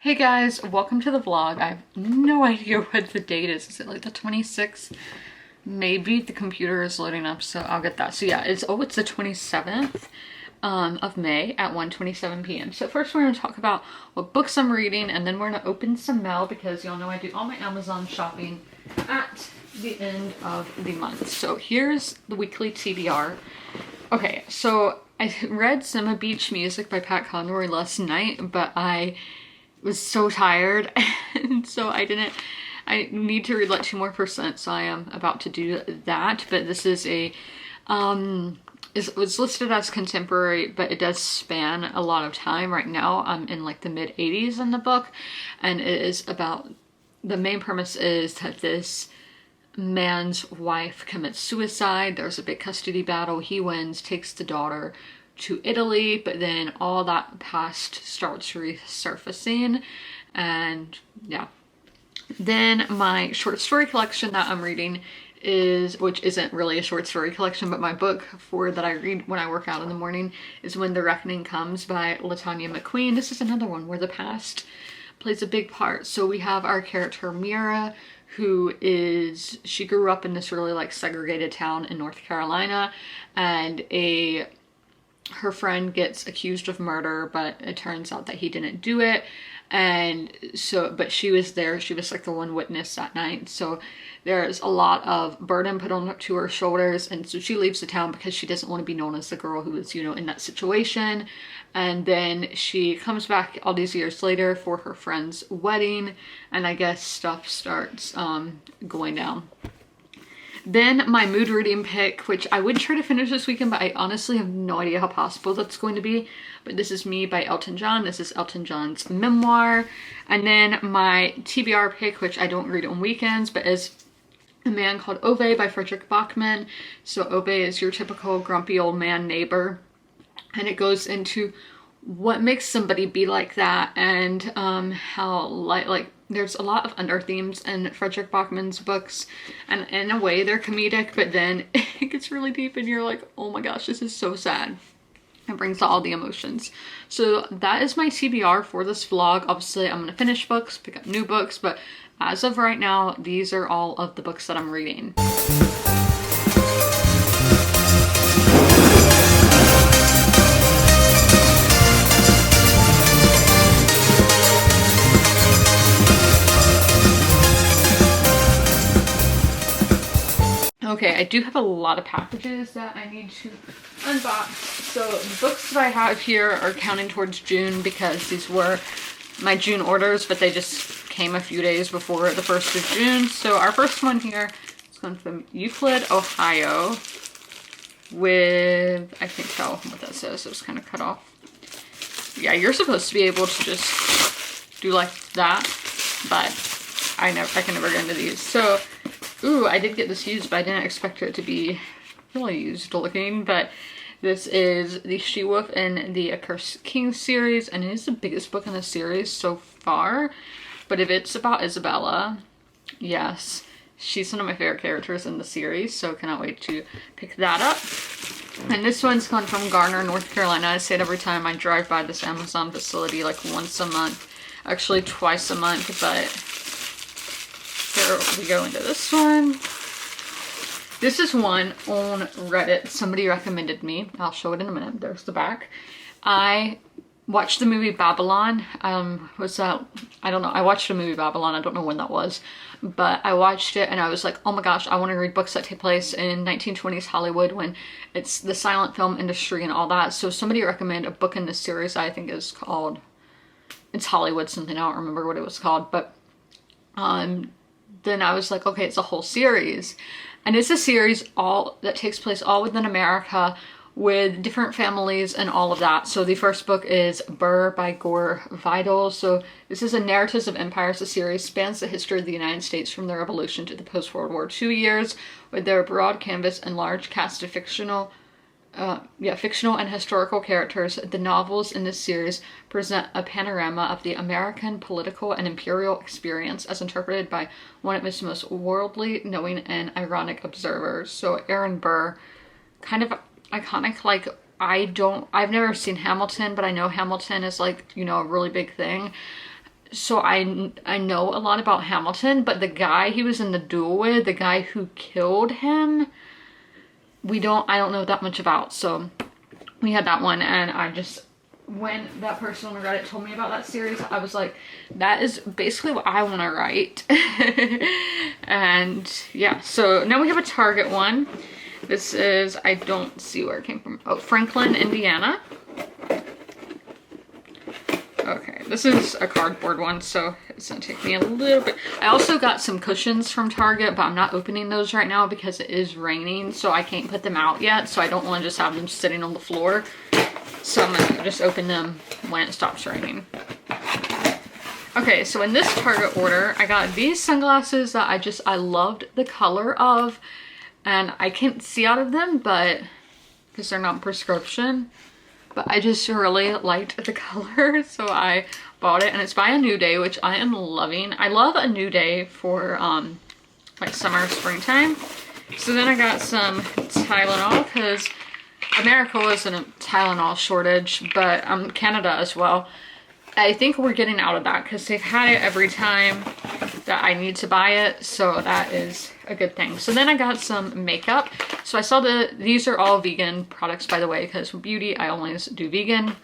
Hey guys, welcome to the vlog. I have no idea what the date is. Is it like the 26th? Maybe the computer is loading up, so I'll get that. So yeah, it's the 27th of May at 1:27 p.m. So first we're going to talk about what books I'm reading, and then we're going to open some mail because y'all know I do all my Amazon shopping at the end of the month. So here's the weekly TBR. Okay, so I read Summer Beach Music by Pat Conroy last night, but I was so tired and so I need to read like 2 more%, so I am about to do that. But this is it was listed as contemporary, but it does span a lot of time. Right now I'm in like the mid 80s in the book, and it is about, the main premise is that this man's wife commits suicide. There's a big custody battle. He wins, takes the daughter to Italy, but then all that past starts resurfacing. And yeah, then my short story collection that I'm reading is, which isn't really a short story collection, but my book that I read when I work out in the morning, is When the Reckoning Comes by Latanya McQueen. This is another one where the past plays a big part. So we have our character Mira, she grew up in this really like segregated town in North Carolina, and her friend gets accused of murder, but it turns out that he didn't do it. And so, but she was there, she was like the one witness that night. So there's a lot of burden put on to her shoulders. And so she leaves the town because she doesn't want to be known as the girl who was, in that situation. And then she comes back all these years later for her friend's wedding. And I guess stuff starts going down. Then my mood reading pick, which I would try to finish this weekend, but I honestly have no idea how possible that's going to be. But this is Me by Elton John. This is Elton John's memoir. And then my TBR pick, which I don't read on weekends, but is A Man Called Ove by Frederick Bachman. So Ove is your typical grumpy old man neighbor. And it goes into what makes somebody be like that, and how like there's a lot of under themes in Frederick Bachman's books, and in a way they're comedic, but then it gets really deep and you're like, oh my gosh, this is so sad. It brings out all the emotions. So that is my TBR for this vlog. Obviously I'm gonna finish books, pick up new books, but as of right now, these are all of the books that I'm reading. Okay, I do have a lot of packages that I need to unbox. So the books that I have here are counting towards June because these were my June orders, but they just came a few days before the 1st of June. So our first one here is going from Euclid, Ohio, with, I can't tell what that says, it was kind of cut off. Yeah, you're supposed to be able to just do like that, but I can never get into these. So, ooh, I did get this used, but I didn't expect it to be really used looking. But this is the She-Wolf in the Accursed King series, and it is the biggest book in the series so far. But if it's about Isabella, yes, she's one of my favorite characters in the series, so cannot wait to pick that up. And this one's gone from Garner, North Carolina. I say it every time I drive by this Amazon facility, like once a month, actually twice a month, but here we go into this one. This is one on Reddit. Somebody recommended me. I'll show it in a minute. There's the back. I watched the movie Babylon. Was that, I don't know. I watched the movie Babylon. I don't know when that was. But I watched it and I was like, oh my gosh, I want to read books that take place in 1920s Hollywood when it's the silent film industry and all that. So somebody recommended a book in this series I think is called, it's Hollywood something. I don't remember what it was called. But then I was like, okay, it's a whole series. And it's a series that takes place all within America with different families and all of that. So the first book is Burr by Gore Vidal. So this is a Narratives of Empires. The series spans the history of the United States from the Revolution to the post-World War II years, with their broad canvas and large cast of fictional and historical characters. The novels in this series present a panorama of the American political and imperial experience as interpreted by one of its most worldly, knowing, and ironic observers. So Aaron Burr, kind of iconic. Like, I've never seen Hamilton, but I know Hamilton is like, a really big thing. so I know a lot about Hamilton, but the guy he was in the duel with, the guy who killed him, I don't know that much about. So we had that one, and when that person on Reddit told me about that series, I was like, that is basically what I want to write. And yeah, so now we have a Target one. This is, I don't see where it came from. Oh, Franklin, Indiana. Okay, this is a cardboard one, so it's gonna take me a little bit. I also got some cushions from Target, but I'm not opening those right now because it is raining, so I can't put them out yet. So I don't want to just have them sitting on the floor. So I'm gonna just open them when it stops raining. Okay, so in this Target order, I got these sunglasses that I loved the color of, and I can't see out of them, but because they're not prescription. But I just really liked the color, so I bought it, and it's by A New Day, which I am loving. I love A New Day for like summer, springtime. So then I got some Tylenol, because America was in a Tylenol shortage, but Canada as well. I think we're getting out of that because they've had it every time that I need to buy it, so that is a good thing. So then I got some makeup. So I saw these are all vegan products, by the way, because for beauty I always do vegan.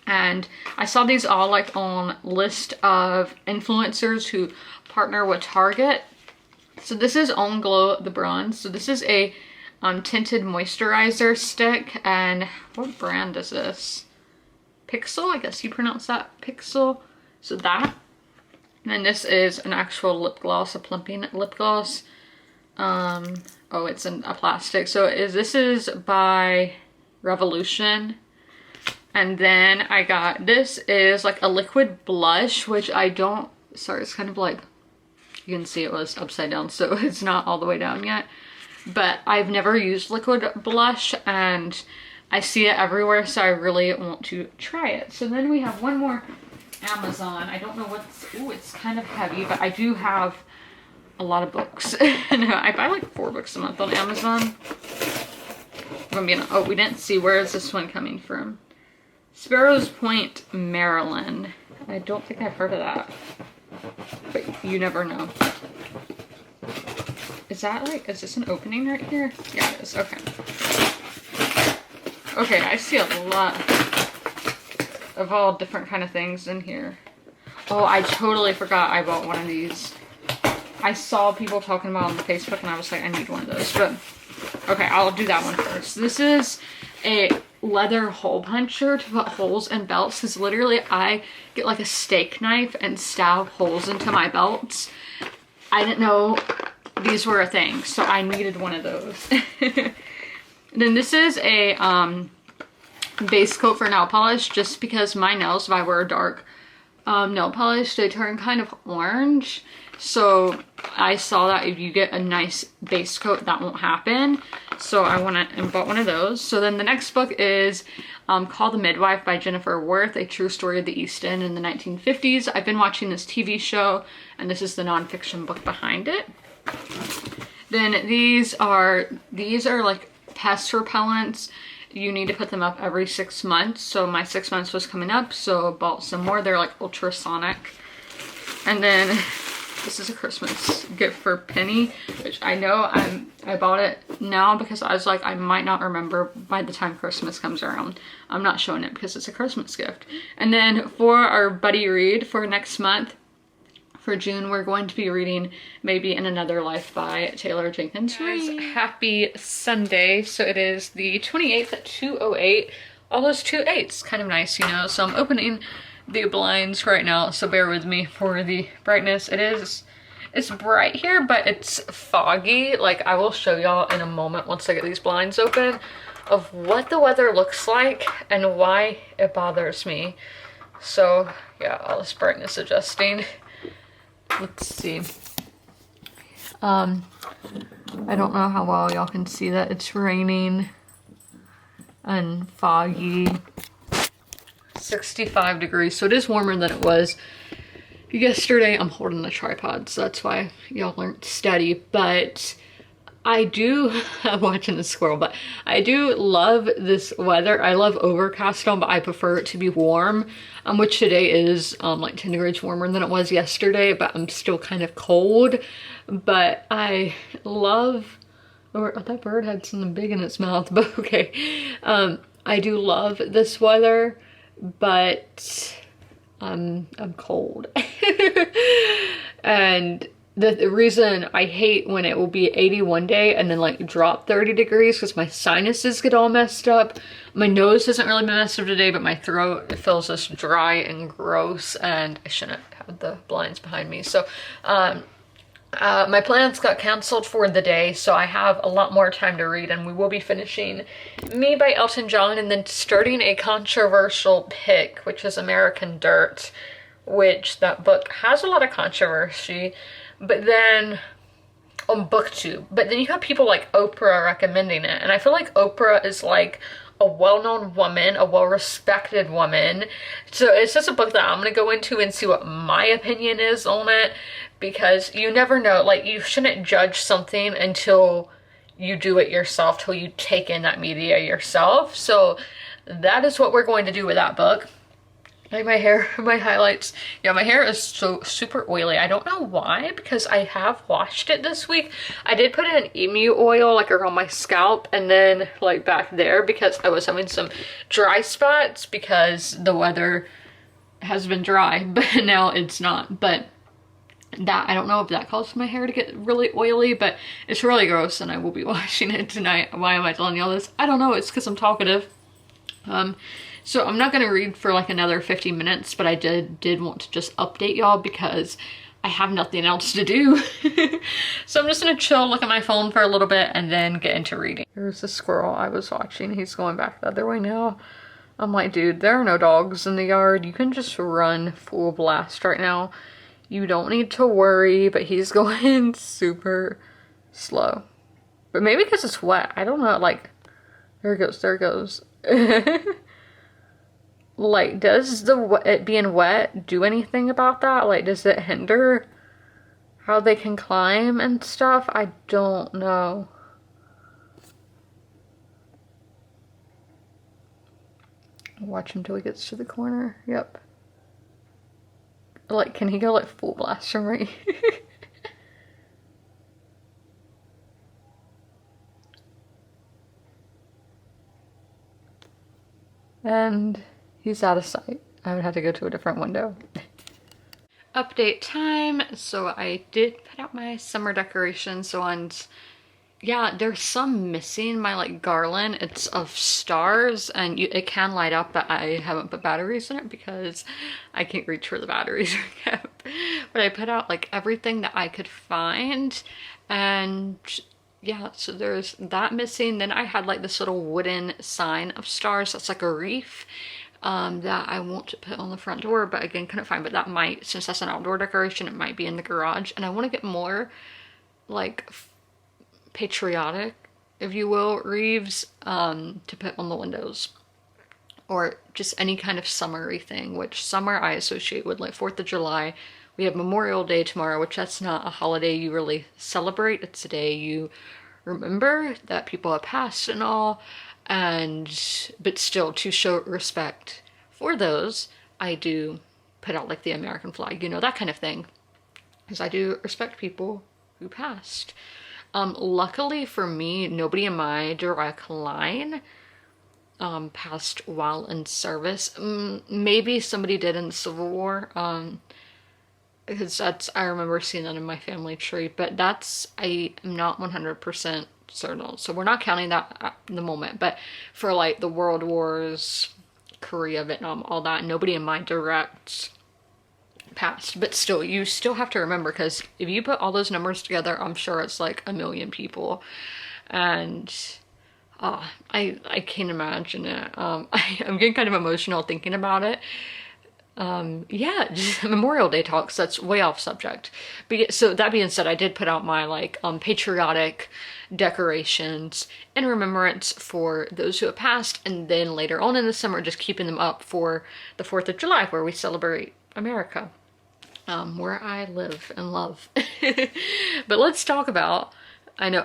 And I saw these all like on list of influencers who partner with Target. So this is On Glow the Bronze. So this is a tinted moisturizer stick, and what brand is this? Pixel, I guess you pronounce that, Pixel. So that, and then this is an actual lip gloss, a plumping lip gloss. Oh, it's in a plastic. So this is by Revolution. And then I got, this is like a liquid blush, which I don't, sorry, it's kind of like, you can see it was upside down, so it's not all the way down yet. But I've never used liquid blush, and I see it everywhere, so I really want to try it. So then we have one more Amazon. I don't know what's, ooh, it's kind of heavy, but I do have a lot of books. I buy like 4 books a month on Amazon. Oh, we didn't see, where is this one coming from? Sparrows Point, Maryland. I don't think I've heard of that, but you never know. Is that like, is this an opening right here? Yeah, it is, okay. Okay, I see a lot of all different kind of things in here. Oh, I totally forgot I bought one of these. I saw people talking about it on Facebook, and I was like, I need one of those. But okay, I'll do that one first. This is a leather hole puncher to put holes in belts, because literally I get like a steak knife and stab holes into my belts. I didn't know these were a thing, so I needed one of those. Then this is a base coat for nail polish, just because my nails, if I wear dark nail polish, they turn kind of orange. So I saw that if you get a nice base coat, that won't happen. So I went and bought one of those. So then the next book is called The Midwife by Jennifer Worth, a true story of the East End in the 1950s. I've been watching this TV show, and this is the nonfiction book behind it. Then these are like pest repellents. You need to put them up every 6 months. So my 6 months was coming up, so bought some more. They're like ultrasonic. And then this is a Christmas gift for Penny, which I know I bought it now because I was like, I might not remember by the time Christmas comes around. I'm not showing it because it's a Christmas gift. And then for our buddy read for next month, for June, we're going to be reading Maybe in Another Life by Taylor Jenkins Reid. Happy Sunday. So it is the 28th at 2:08. All those 2 8s, kind of nice, you know. So I'm opening the blinds right now, so bear with me for the brightness. It's bright here, but it's foggy. Like, I will show y'all in a moment once I get these blinds open of what the weather looks like and why it bothers me. So yeah, all this brightness adjusting. Let's see. I don't know how well y'all can see that. It's raining and foggy. 65 degrees, so it is warmer than it was yesterday. I'm holding the tripod, so that's why y'all aren't steady, but I do, I'm watching the squirrel, but I do love this weather. I love overcast on, but I prefer it to be warm, which today is like 10 degrees warmer than it was yesterday, but I'm still kind of cold. But I love, or that bird had something big in its mouth, but okay. I do love this weather, but I'm cold. And the reason I hate when it will be 80 one day and then like drop 30 degrees because my sinuses get all messed up. My nose hasn't really been messed up today, but my throat, it feels just dry and gross, and I shouldn't have the blinds behind me. So my plans got canceled for the day, so I have a lot more time to read, and we will be finishing Me by Elton John and then starting a controversial pick, which is American Dirt, which that book has a lot of controversy. But then on BookTube, but then you have people like Oprah recommending it, and I feel like Oprah is like a well-known woman, a well-respected woman, so it's just a book that I'm gonna go into and see what my opinion is on it, because you never know, like, you shouldn't judge something until you do it yourself, till you take in that media yourself. So that is what we're going to do with that book. Like my hair, my highlights. Yeah, my hair is so super oily. I don't know why, because I have washed it this week. I did put in emu oil like around my scalp and then like back there because I was having some dry spots because the weather has been dry, but now it's not. But that, I don't know if that causes my hair to get really oily, but it's really gross and I will be washing it tonight. Why am I telling you all this? I don't know. It's because I'm talkative. So I'm not going to read for like another 50 minutes, but I did want to just update y'all because I have nothing else to do. So I'm just going to chill, look at my phone for a little bit, and then get into reading. Here's the squirrel I was watching. He's going back the other way now. I'm like, dude, there are no dogs in the yard. You can just run full blast right now. You don't need to worry, but he's going super slow. But maybe because it's wet. I don't know, like, there it goes, there it goes. Like, does it being wet do anything about that? Like, does it hinder how they can climb and stuff? I don't know. Watch him till he gets to the corner. Yep. Like, can he go like full blast from right here? And he's out of sight. I would have to go to a different window. Update time. So I did put out my summer decorations. So on, yeah, there's some missing. My like garland, it's of stars, and it can light up, but I haven't put batteries in it because I can't reach where the batteries are kept. But I put out like everything that I could find, and yeah, so there's that missing. Then I had like this little wooden sign of stars that's like a reef that I want to put on the front door, but again couldn't find. But that might, since that's an outdoor decoration, it might be in the garage. And I want to get more like patriotic, if you will, wreaths to put on the windows, or just any kind of summery thing, which summer I associate with like 4th of July. We have Memorial Day tomorrow, which that's not a holiday you really celebrate. It's a day you remember that people have passed and all, but still, to show respect for those, I do put out like the American flag, you know, that kind of thing, because I do respect people who passed. Luckily for me, nobody in my direct line passed while in service. Maybe somebody did in the Civil War, because I remember seeing that in my family tree, but I am not 100% certain. So we're not counting that at the moment, but for like the World Wars, Korea, Vietnam, all that, nobody in my direct passed. But still, you still have to remember, because if you put all those numbers together, I'm sure it's like 1 million people. And I can't imagine it. I'm getting kind of emotional thinking about it. Yeah, just Memorial Day talks, that's way off subject. But so that being said, I did put out my like patriotic decorations in remembrance for those who have passed, and then later on in the summer just keeping them up for the 4th of July, where we celebrate America, where I live and love. But let's talk about I know.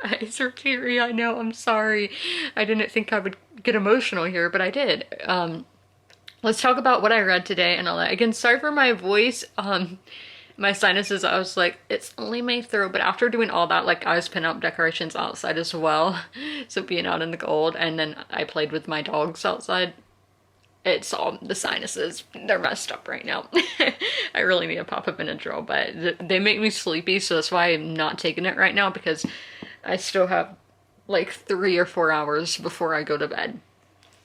Eyes are teary. I know. I'm sorry. I didn't think I would get emotional here, but I did. Let's talk about what I read today and all that. Again, sorry for my voice. My sinuses, I was like, it's only my throat. But after doing all that, like, I was pinning up decorations outside as well. So being out in the cold, and then I played with my dogs outside. It's all the sinuses. They're messed up right now. I really need to pop a Benadryl, but they make me sleepy, so that's why I'm not taking it right now, because I still have like 3 or 4 hours before I go to bed.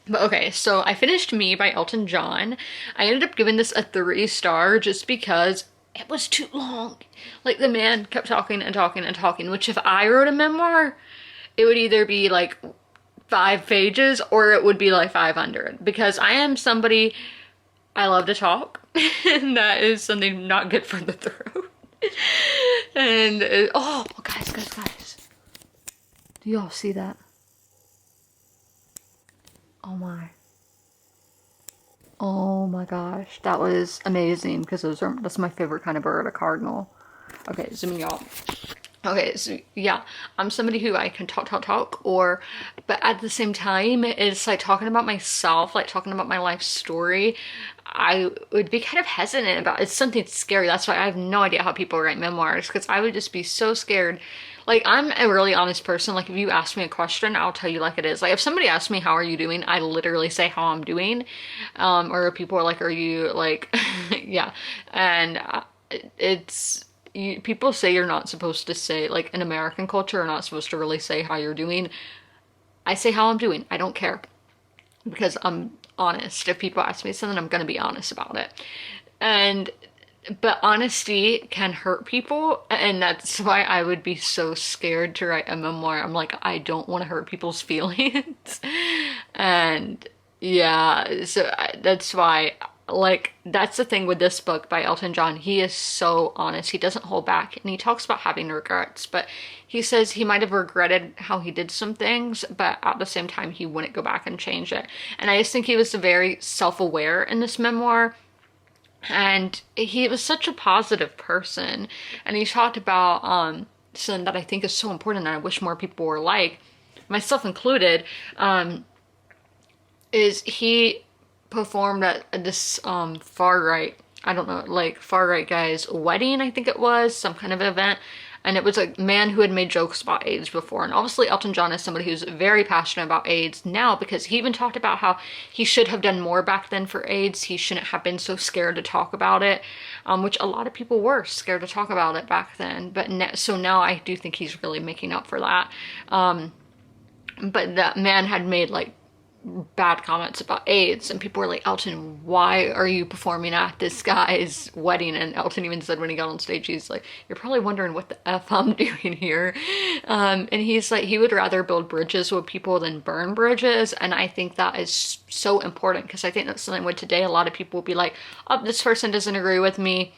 But okay, so I finished Me by Elton John. I ended up giving this a 3-star just because it was too long. Like, the man kept talking and talking and talking, which if I wrote a memoir, it would either be like 5 pages or it would be like 500, because I am somebody, I love to talk and that is something not good for the throat. And oh guys, do y'all see that? Oh my gosh, that was amazing, because that's my favorite kind of bird, a cardinal. Okay, zooming y'all. Okay, so yeah, I'm somebody who I can talk, but at the same time, it's like talking about myself, like talking about my life story, I would be kind of hesitant about. It's something scary. That's why I have no idea how people write memoirs, because I would just be so scared. Like, I'm a really honest person. Like, if you ask me a question, I'll tell you like it is. Like, if somebody asks me, how are you doing? I literally say how I'm doing. Or people are like, are you, like, yeah. And people say you're not supposed to say, like, in American culture, you're not supposed to really say how you're doing. I say how I'm doing. I don't care, because I'm honest. If people ask me something, I'm going to be honest about it. But honesty can hurt people, and that's why I would be so scared to write a memoir. I'm like, I don't want to hurt people's feelings. And yeah, so that's why, like, that's the thing with this book by Elton John. He is so honest. He doesn't hold back, and he talks about having regrets, but he says he might have regretted how he did some things, but at the same time, he wouldn't go back and change it. And I just think he was very self-aware in this memoir. And he was such a positive person, and he talked about something that I think is so important and I wish more people were like, myself included, is he performed at this far right, I don't know, like far right guy's wedding, I think it was, some kind of event. And it was a man who had made jokes about AIDS before. And obviously Elton John is somebody who's very passionate about AIDS now, because he even talked about how he should have done more back then for AIDS. He shouldn't have been so scared to talk about it, which a lot of people were scared to talk about it back then. But so now I do think he's really making up for that. But that man had made like bad comments about AIDS, and people were like, Elton, why are you performing at this guy's wedding? And Elton even said when he got on stage, he's like, you're probably wondering what the F I'm doing here. And he's like, he would rather build bridges with people than burn bridges. And I think that is so important, because I think that's something with today, a lot of people will be like, oh, this person doesn't agree with me,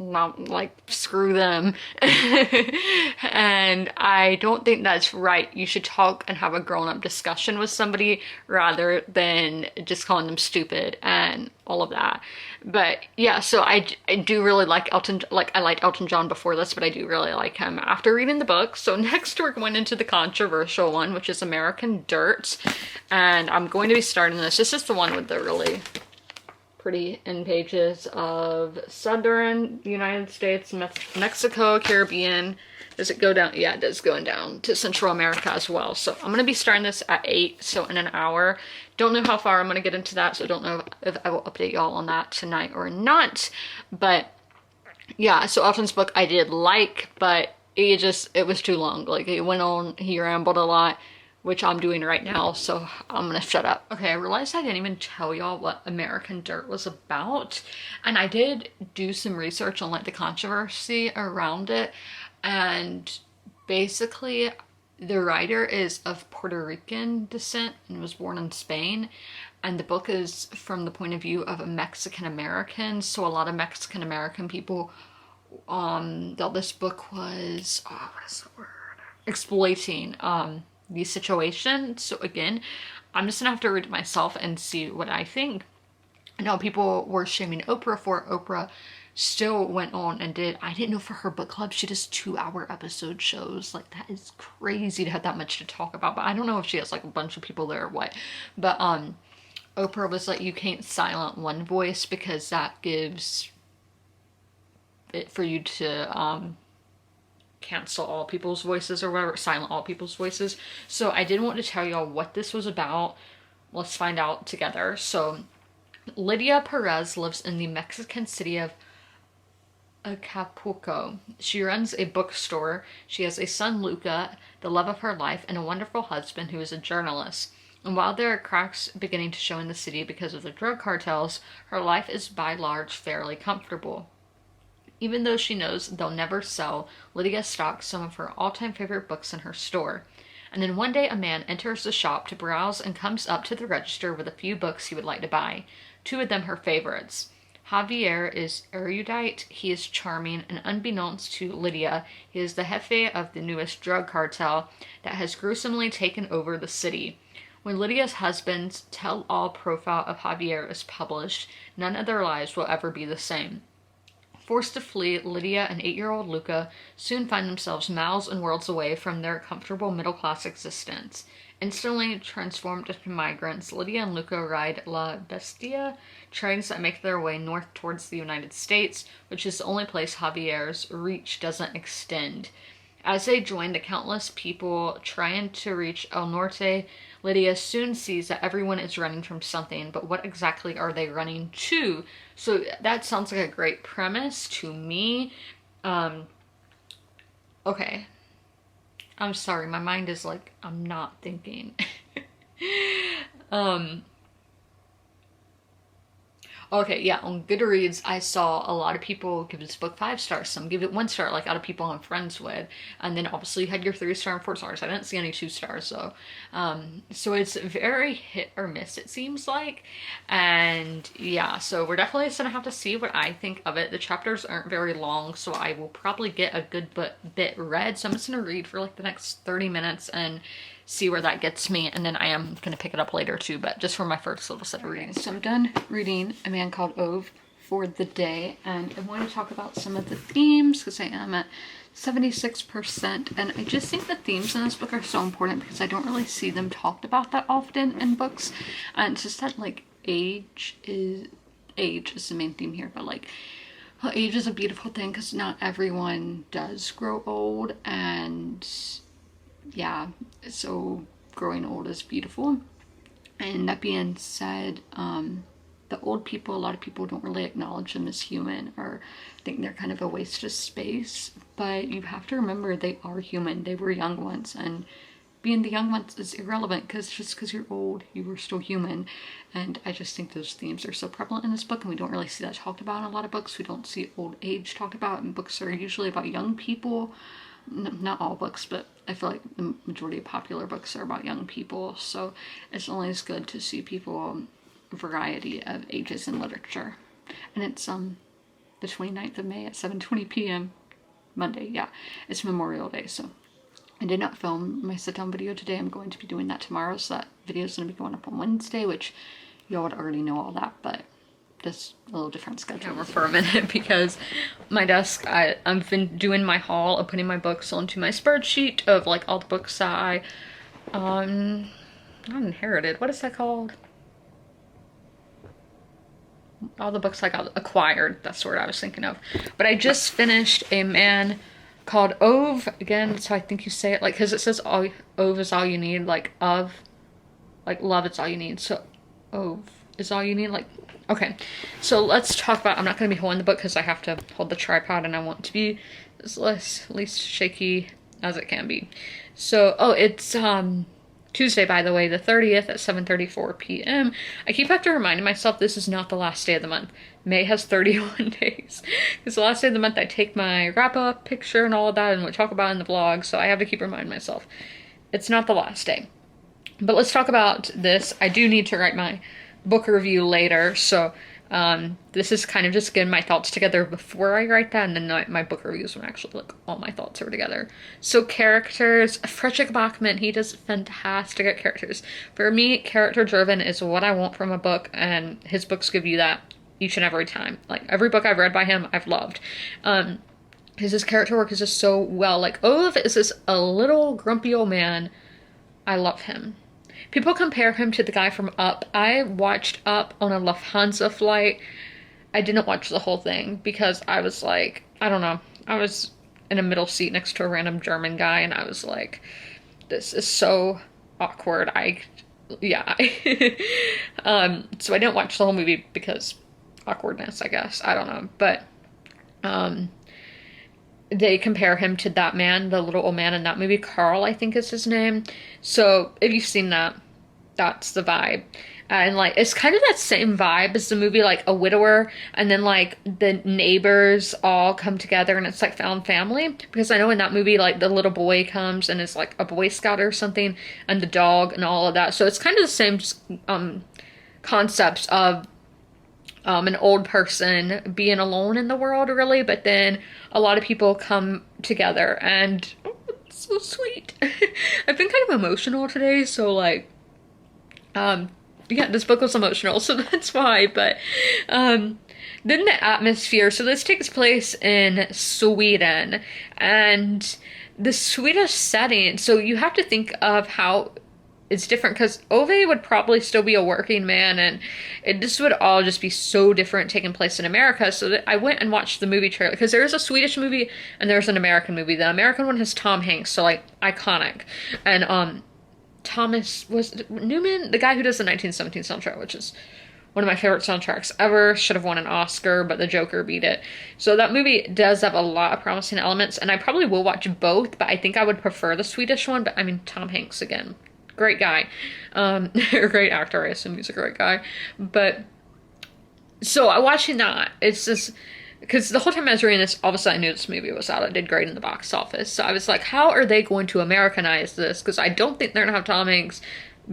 not like, screw them. And I don't think that's right. You should talk and have a grown-up discussion with somebody rather than just calling them stupid and all of that. But yeah, so I do really like Elton, like I liked Elton John before this, but I do really like him after reading the book. So next we're going into the controversial one, which is American Dirt, and I'm going to be starting this. This is the one with the really pretty end pages of Southern United States, Mexico, Caribbean. Does it go down? Yeah, it does, going down to Central America as well. So I'm going to be starting this at 8, so in an hour. Don't know how far I'm going to get into that, so don't know if I will update y'all on that tonight or not. But yeah, so Elton's book I did like, but it was too long. Like, it went on, he rambled a lot, which I'm doing right now, so I'm gonna shut up. Okay, I realized I didn't even tell y'all what American Dirt was about, and I did do some research on like the controversy around it, and basically the writer is of Puerto Rican descent and was born in Spain, and the book is from the point of view of a Mexican American, so a lot of Mexican American people thought this book was, oh, what is the word? Exploiting the situation. So again, I'm just gonna have to read it myself and see what I think. I know people were shaming Oprah for Oprah still went on and did, I didn't know for her book club, she does 2-hour episode shows. Like, that is crazy to have that much to talk about. But I don't know if she has like a bunch of people there or what. But Oprah was like, you can't silent one voice because that gives it for you to cancel all people's voices or whatever, silent all people's voices. So I did want to tell y'all what this was about. Let's find out together. So Lydia Perez lives in the Mexican city of Acapulco. She runs a bookstore. She has a son, Luca, the love of her life, and a wonderful husband who is a journalist. And while there are cracks beginning to show in the city because of the drug cartels, her life is by large fairly comfortable. Even though she knows they'll never sell, Lydia stocks some of her all-time favorite books in her store. And then one day a man enters the shop to browse and comes up to the register with a few books he would like to buy. 2 of them her favorites. Javier is erudite, he is charming, and unbeknownst to Lydia, he is the jefe of the newest drug cartel that has gruesomely taken over the city. When Lydia's husband's tell-all profile of Javier is published, none of their lives will ever be the same. Forced to flee, Lydia and 8-year-old Luca soon find themselves miles and worlds away from their comfortable middle-class existence. Instantly transformed into migrants, Lydia and Luca ride La Bestia, trains that make their way north towards the United States, which is the only place Javier's reach doesn't extend. As they join the countless people trying to reach El Norte, Lydia soon sees that everyone is running from something, but what exactly are they running to? So that sounds like a great premise to me. Okay. I'm sorry, my mind is like, I'm not thinking. Okay, yeah, on Goodreads, I saw a lot of people give this book 5 stars, some give it 1 star, like out of people I'm friends with, and then obviously you had your 3-star and 4 stars. I didn't see any 2 stars, though. So it's very hit or miss, it seems like, and yeah, so we're definitely gonna have to see what I think of it. The chapters aren't very long, so I will probably get a good bit read, so I'm just gonna read for like the next 30 minutes and see where that gets me, and then I am going to pick it up later too, but just for my first little set of readings. So I'm done reading A Man Called Ove for the day, and I want to talk about some of the themes because I am at 76%, and I just think the themes in this book are so important because I don't really see them talked about that often in books, and it's just that like age is the main theme here, but like age is a beautiful thing because not everyone does grow old, and yeah, so growing old is beautiful. And that being said, the old people, a lot of people don't really acknowledge them as human or think they're kind of a waste of space, but you have to remember they are human. They were young once, and being the young ones is irrelevant because just because you're old, you were still human. And I just think those themes are so prevalent in this book, and we don't really see that talked about in a lot of books. We don't see old age talked about, and books are usually about young people. Not all books, but I feel like the majority of popular books are about young people, so it's always good to see people, variety of ages in literature. And it's the 29th of May at 7:20 p.m. Monday. Yeah, it's Memorial Day, so I did not film my sit-down video today. I'm going to be doing that tomorrow, so that video is going to be going up on Wednesday, which y'all would already know all that, but just a little different schedule for a minute because my desk, I've been doing my haul of putting my books onto my spreadsheet of like all the books that I not inherited, what is that called? All the books I got acquired, that's the word I was thinking of. But I just finished A Man Called Ove, again, that's how I think you say it, like, because it says all, Ove is all you need, like of, like love is all you need, so Ove is all you need, like, okay, so let's talk about, I'm not going to be holding the book because I have to hold the tripod and I want to be as least shaky as it can be. So, oh, it's Tuesday, by the way, the 30th at 7:34 p.m. I keep having to remind myself this is not the last day of the month. May has 31 days. It's the last day of the month. I take my wrap-up picture and all of that and we talk about it in the vlog, so I have to keep reminding myself. It's not the last day. But let's talk about this. I do need to write my book review later, so this is kind of just getting my thoughts together before I write that, and then my book reviews when actually like all my thoughts are together. So characters, Frederick Bachman, he does fantastic at characters. For me, character driven is what I want from a book, and his books give you that each and every time. Like, every book I've read by him, I've loved. Because his character work is just so well. Like, Ove is this a little grumpy old man. I love him. People compare him to the guy from Up. I watched Up on a Lufthansa flight. I didn't watch the whole thing because I was like, I don't know. I was in a middle seat next to a random German guy, and I was like, this is so awkward. Yeah. So I didn't watch the whole movie because awkwardness, I guess. I don't know. But they compare him to that man, the little old man in that movie. Carl, I think is his name. So if you've seen that, that's the vibe. And like, it's kind of that same vibe as the movie, like A Widower, and then like the neighbors all come together and it's like found family. Because I know in that movie, like the little boy comes and is like a Boy Scout or something, and the dog and all of that. So it's kind of the same concepts of an old person being alone in the world, really, but then a lot of people come together, and it's so sweet. I've been kind of emotional today, so like, yeah, this book was emotional, so that's why. But then the atmosphere. So this takes place in Sweden, and the Swedish setting. So you have to think of how it's different, because Ove would probably still be a working man, and this would all just be so different taking place in America. So that I went and watched the movie trailer, because there is a Swedish movie and there's an American movie. The American one has Tom Hanks, so like iconic, and Thomas was Newman, the guy who does the 1917 soundtrack, which is one of my favorite soundtracks ever. Should have won an Oscar, but the Joker beat it. So that movie does have a lot of promising elements, and I probably will watch both, but I think I would prefer the Swedish one. But I mean, Tom Hanks again. Great guy. Great actor. I assume he's a great guy. But so I watching that, it's just because the whole time I was reading this, obviously I knew this movie was out. It did great in the box office. So I was like, how are they going to Americanize this? Because I don't think they're gonna have Tom Hanks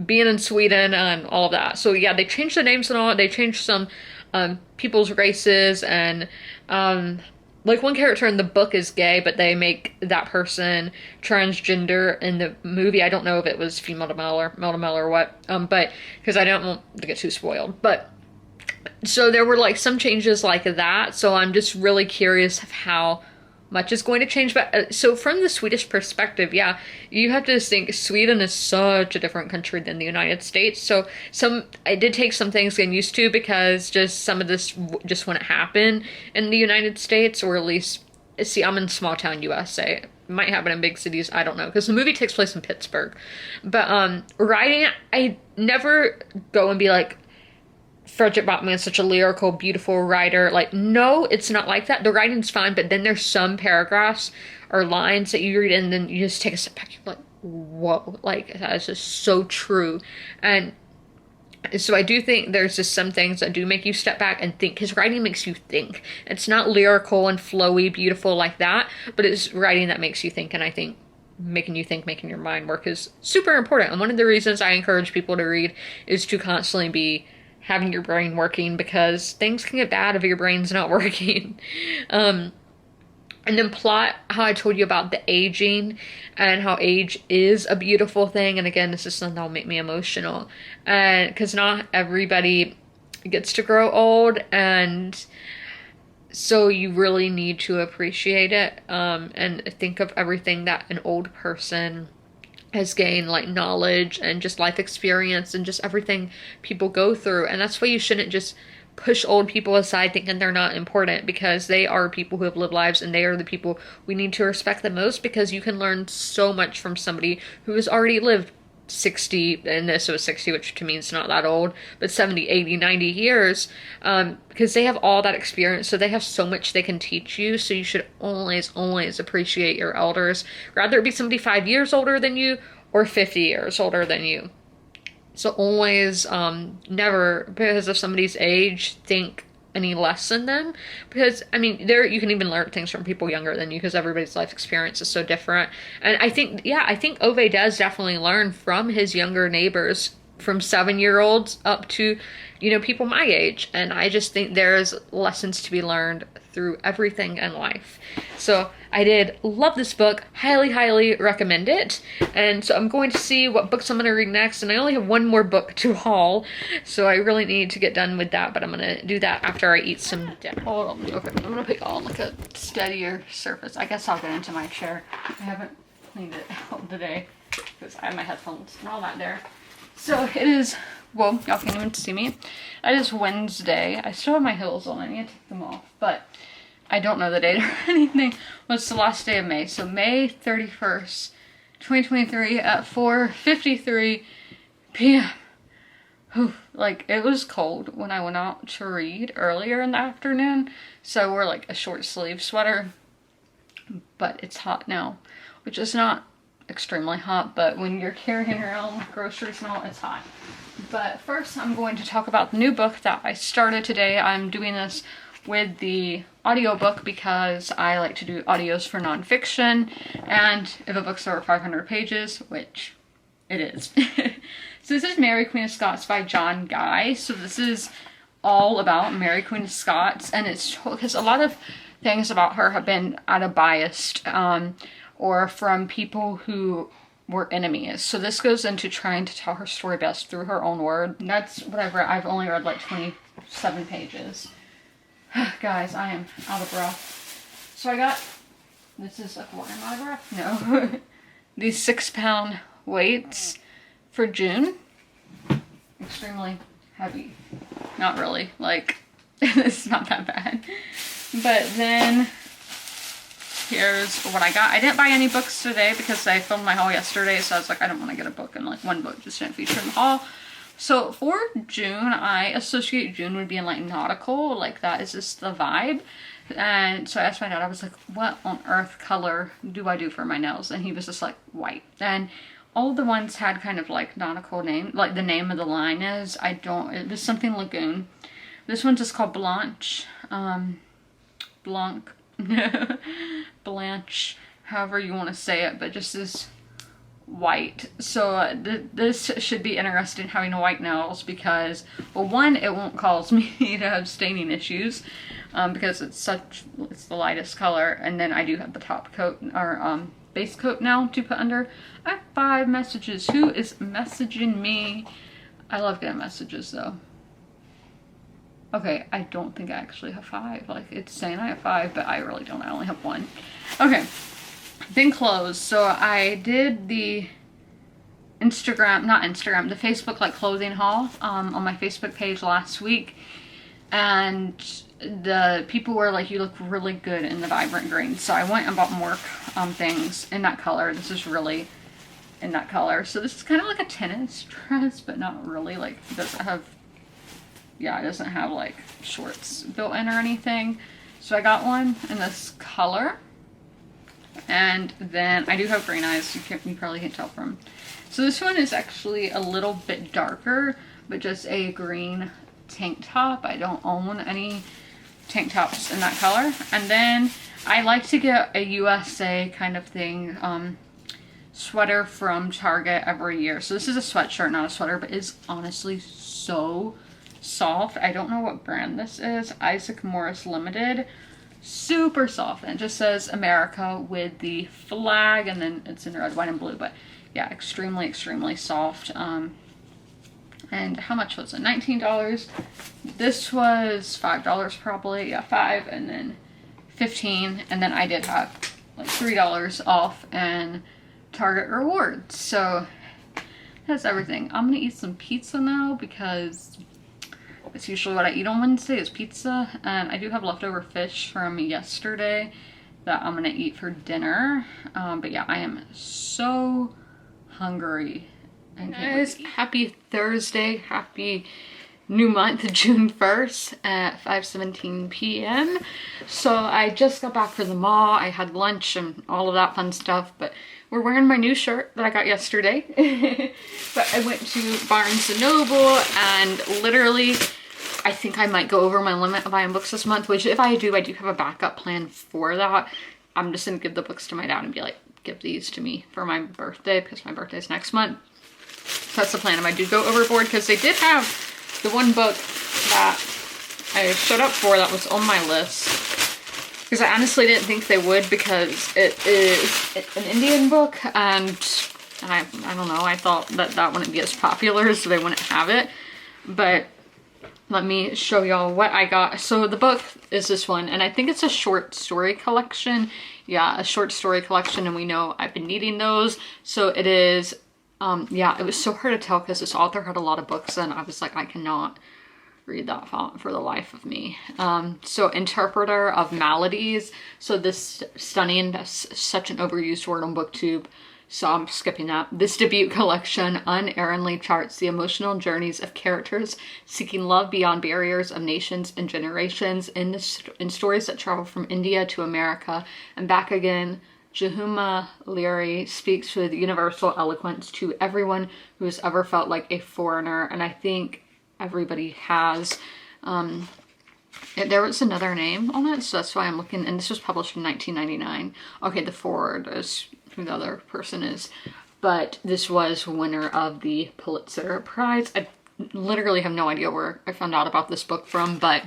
being in Sweden and all of that. So yeah, they changed the names and all. They changed some people's races, and like one character in the book is gay, but they make that person transgender in the movie. I don't know if it was female to male or what, but because I don't want to get too spoiled. But so there were like some changes like that. So I'm just really curious of how much is going to change. But so from the Swedish perspective, yeah, you have to think Sweden is such a different country than the United States. So I did take some things getting used to, because just some of this just wouldn't happen in the United States, or at least, see, I'm in small town USA. It might happen in big cities, I don't know, because the movie takes place in Pittsburgh. But writing, I never go and be like, Frederick Bachman is such a lyrical, beautiful writer. Like, no, it's not like that. The writing's fine, but then there's some paragraphs or lines that you read and then you just take a step back. You're like, whoa, like, that is just so true. And so I do think there's just some things that do make you step back and think. His writing makes you think. It's not lyrical and flowy, beautiful like that, but it's writing that makes you think. And I think making you think, making your mind work is super important. And one of the reasons I encourage people to read is to constantly be having your brain working, because things can get bad if your brain's not working. And then plot, how I told you about the aging and how age is a beautiful thing. And again, this is something that'll make me emotional. And because not everybody gets to grow old, and so you really need to appreciate it, and think of everything that an old person has gained, like knowledge and just life experience and just everything people go through. And that's why you shouldn't just push old people aside thinking they're not important, because they are people who have lived lives, and they are the people we need to respect the most, because you can learn so much from somebody who has already lived 60, and this was 60, which to me is not that old, but 70, 80, 90 years, because they have all that experience, so they have so much they can teach you. So you should always appreciate your elders, rather it be somebody 5 years older than you or 50 years older than you. So always, never, because of somebody's age, think any less than them, because I mean, there you can even learn things from people younger than you, because everybody's life experience is so different. And I think Ove does definitely learn from his younger neighbors from 7-year-olds up to, you know, people my age. And I just think there's lessons to be learned through everything in life. So I did love this book, highly, highly recommend it. And so I'm going to see what books I'm going to read next. And I only have one more book to haul, so I really need to get done with that. But I'm going to do that after I eat some dinner. Hold on, okay, I'm going to put it on like a steadier surface. I guess I'll get into my chair. I haven't cleaned it out today because I have my headphones and all that there. So it is, well, y'all can't even see me. It is Wednesday. I still have my heels on. I need to take them off, but I don't know the date or anything. Well, it's the last day of May. So May 31st, 2023 at 4:53 p.m. Whew. Like, it was cold when I went out to read earlier in the afternoon. So I wore like a short sleeve sweater, but it's hot now, which is not extremely hot, but when you're carrying around groceries and all, it's hot. But first I'm going to talk about the new book that I started today. I'm doing this with the audiobook because I like to do audios for nonfiction, and if a book's over 500 pages, which it is. So this is Mary Queen of Scots by John Guy. So this is all about Mary Queen of Scots, and it's because a lot of things about her have been out of biased or from people who were enemies. So this goes into trying to tell her story best through her own word. And that's what I've read. I've only read like 27 pages. Guys, I am out of breath. So I got, this is like, what, I'm out of breath? No. These 6-pound weights for June. Extremely heavy. Not really, like, it's not that bad. But then, here's what I got. I didn't buy any books today because I filmed my haul yesterday, so I was like, I don't want to get a book, and like one book just didn't feature in the haul. So for June, I associate June with being like nautical, like that is just the vibe. And so I asked my dad, I was like, what on earth color do I do for my nails? And he was just like, white. And all the ones had kind of like nautical name, like the name of the line is, it was something lagoon. This one's just called Blanche, Blanc, Blanche, however you want to say it, but just this white. So this should be interesting having white nails because, well, one, it won't cause me to have staining issues because it's the lightest color, and then I do have the top coat or base coat now to put under. I have 5 messages. Who is messaging me? I love getting messages though. Okay, I don't think I actually have 5. Like, it's saying I have 5, but I really don't. I only have 1. Okay. Then clothes. So I did the the Facebook like clothing haul on my Facebook page last week, and the people were like, you look really good in the vibrant green. So I went and bought more things in that color. This is really in that color. So this is kind of like a tennis dress, but not really. Like, it doesn't have, yeah, it doesn't have like shorts built in or anything. So I got one in this color. And then I do have green eyes, you probably can't tell from. So this one is actually a little bit darker, but just a green tank top. I don't own any tank tops in that color. And then I like to get a USA kind of thing sweater from Target every year. So this is a sweatshirt, not a sweater, but it's honestly so soft. I don't know what brand this is. Isaac Morris Limited. Super soft, and it just says America with the flag, and then it's in red, white, and blue. But yeah, extremely, extremely soft. And how much was it? $19. This was $5 probably. Yeah, 5, and then 15, and then I did have like $3 off and Target rewards. So that's everything. I'm gonna eat some pizza now because it's usually what I eat on Wednesday is pizza, and I do have leftover fish from yesterday that I'm gonna eat for dinner. But yeah, I am so hungry. And guys, happy Thursday, happy new month, June 1st at 5:17 p.m. So I just got back from the mall. I had lunch and all of that fun stuff, but we're wearing my new shirt that I got yesterday. But I went to Barnes & Noble, and literally I think I might go over my limit of buying books this month, which if I do have a backup plan for that. I'm just gonna give the books to my dad and be like, give these to me for my birthday, because my birthday's next month. So that's the plan. I do go overboard because they did have the one book that I showed up for that was on my list. Because I honestly didn't think they would, because it is an Indian book, and I don't know, I thought that wouldn't be as popular, so they wouldn't have it. But let me show y'all what I got. So the book is this one, and I think it's a short story collection. Yeah, a short story collection, and we know I've been needing those. So it is, yeah, it was so hard to tell because this author had a lot of books, and I was like, I cannot read that font for the life of me. So Interpreter of Maladies. So this stunning, that's such an overused word on BookTube, so I'm skipping that. This debut collection unerringly charts the emotional journeys of characters seeking love beyond barriers of nations and generations in stories that travel from India to America and back again. Jahuma Leary speaks with universal eloquence to everyone who has ever felt like a foreigner, and I think everybody has. There was another name on it, so that's why I'm looking, and this was published in 1999. Okay, the forward is who the other person is, but this was winner of the Pulitzer Prize. I literally have no idea where I found out about this book from, but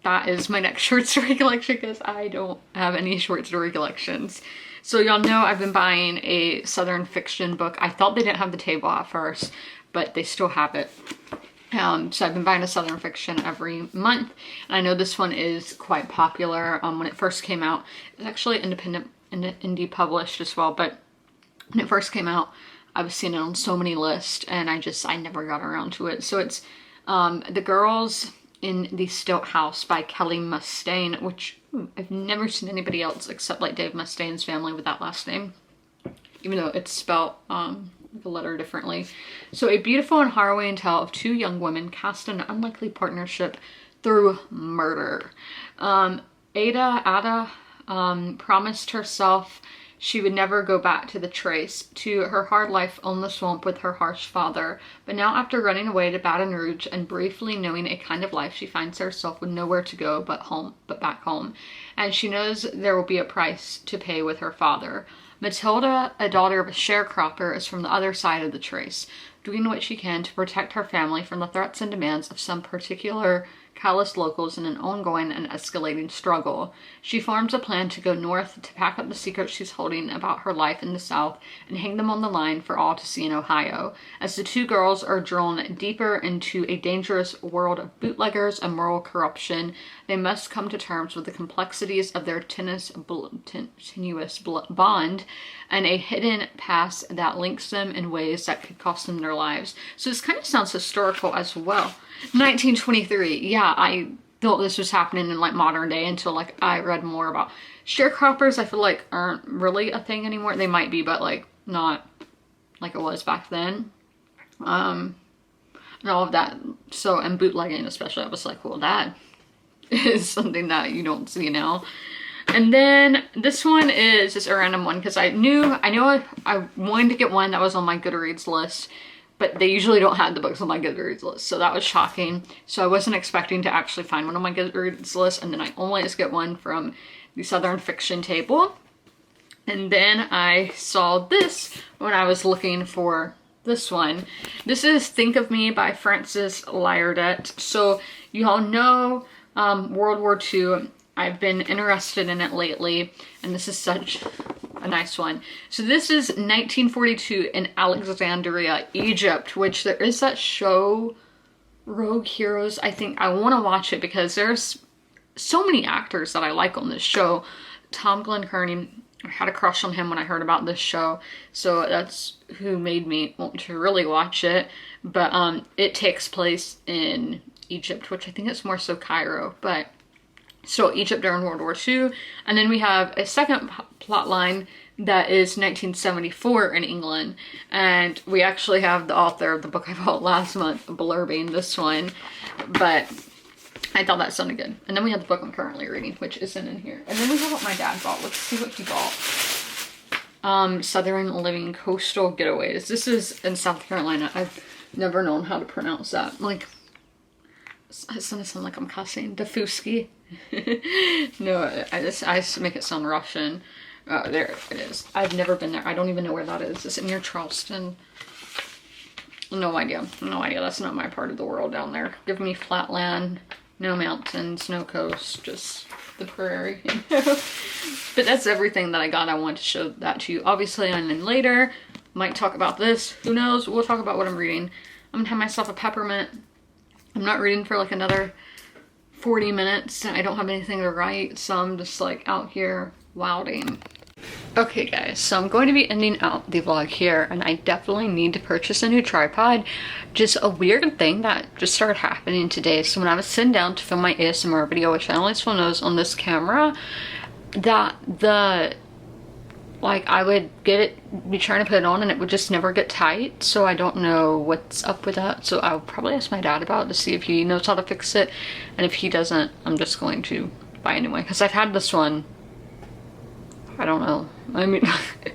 that is my next short story collection because I don't have any short story collections. So y'all know I've been buying a Southern fiction book. I thought they didn't have the table at first, but they still have it. So I've been buying a Southern fiction every month, and I know this one is quite popular. When it first came out, it's actually independent and indie published as well, but when it first came out, I was seeing it on so many lists, and I never got around to it. So it's The Girls in the Stilt House by Kelly Mustaine, which I've never seen anybody else except like Dave Mustaine's family with that last name, even though it's spelled the letter differently. So a beautiful and harrowing tale of two young women cast in an unlikely partnership through murder. Ada promised herself she would never go back to the trace, to her hard life on the swamp with her harsh father. But now, after running away to Baton Rouge and briefly knowing a kind of life, she finds herself with nowhere to go but back home. And she knows there will be a price to pay with her father. Matilda, a daughter of a sharecropper, is from the other side of the trace, doing what she can to protect her family from the threats and demands of some particular callous locals in an ongoing and escalating struggle. She forms a plan to go north to pack up the secrets she's holding about her life in the South and hang them on the line for all to see in Ohio. As the two girls are drawn deeper into a dangerous world of bootleggers and moral corruption, they must come to terms with the complexities of their tenuous bond and a hidden past that links them in ways that could cost them their lives. So this kind of sounds historical as well. 1923, yeah, I thought this was happening in like modern day until like I read more about sharecroppers. I feel like aren't really a thing anymore. They might be, but like not like it was back then. And all of that. So, and bootlegging especially, I was like, well, that is something that you don't see now. And then this one is just a random one because I wanted to get one that was on my Goodreads list, but they usually don't have the books on my Goodreads list, so that was shocking. So I wasn't expecting to actually find one on my Goodreads list, and then I always get one from the Southern Fiction table. And then I saw this when I was looking for this one. This is Think of Me by Frances Liardet. So you all know World War II. I've been interested in it lately, and this is such a nice one. So this is 1942 in Alexandria, Egypt, which there is that show, Rogue Heroes. I think I want to watch it because there's so many actors that I like on this show. Tom Glenn, I had a crush on him when I heard about this show, so that's who made me want to really watch it. But it takes place in Egypt, which I think it's more so Cairo, but so Egypt during World War II. And then we have a second plot line that is 1974 in England. And we actually have the author of the book I bought last month blurbing this one, but I thought that sounded good. And then we have the book I'm currently reading, which isn't in here. And then we have what my dad bought. Let's see what he bought. Southern Living Coastal Getaways. This is in South Carolina. I've never known how to pronounce that. Like, it's gonna sound like I'm cussing. Dafuski. No, I just make it sound Russian. There it is. I've never been there. I don't even know where that is. Is it near Charleston? No idea. No idea. That's not my part of the world down there. Give me flat land, no mountains, no coast, just the prairie, you know? But that's everything that I got. I wanted to show that to you. Obviously, and then later, might talk about this. Who knows? We'll talk about what I'm reading. I'm gonna have myself a peppermint. I'm not reading for like another 40 minutes. I don't have anything to write, so I'm just like out here wilding. Okay guys, so I'm going to be ending out the vlog here, and I definitely need to purchase a new tripod. Just a weird thing that just started happening today. So when I was sitting down to film my ASMR video, which I only film those on this camera, that I would be trying to put it on and it would just never get tight. So I don't know what's up with that. So I'll probably ask my dad about it to see if he knows how to fix it. And if he doesn't, I'm just going to buy a new one. Because I've had this one, I don't know. I mean,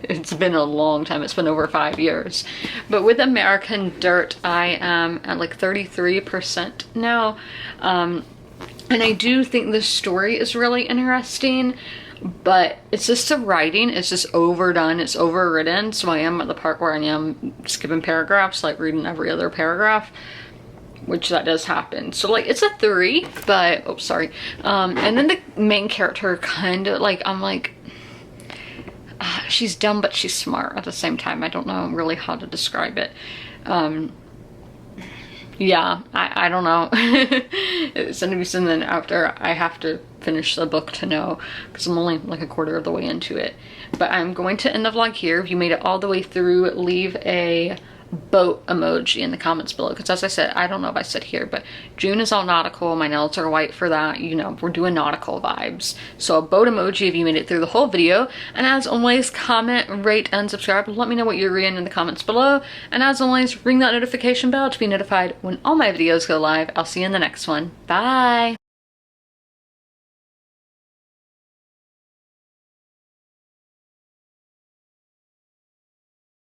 it's been a long time. It's been over 5 years. But with American Dirt, I am at like 33% now. And I do think the story is really interesting. But it's just the writing, it's just overdone, it's overwritten. So I am at the part where I am skipping paragraphs, like reading every other paragraph, which that does happen. So like it's a 3, but, oh, sorry. And then the main character kind of like, I'm like, she's dumb, but she's smart at the same time. I don't know really how to describe it. Yeah, I don't know. It's gonna be something after I have to finish the book to know, because I'm only like a quarter of the way into it. But I'm going to end the vlog here. If you made it all the way through, leave a boat emoji in the comments below, because as I said, I don't know if I said here, but June is all nautical. My nails are white for that, you know, we're doing nautical vibes. So a boat emoji if you made it through the whole video. And as always, comment, rate, and subscribe. Let me know what you're reading in the comments below. And as always, ring that notification bell to be notified when all my videos go live. I'll see you in the next one. Bye!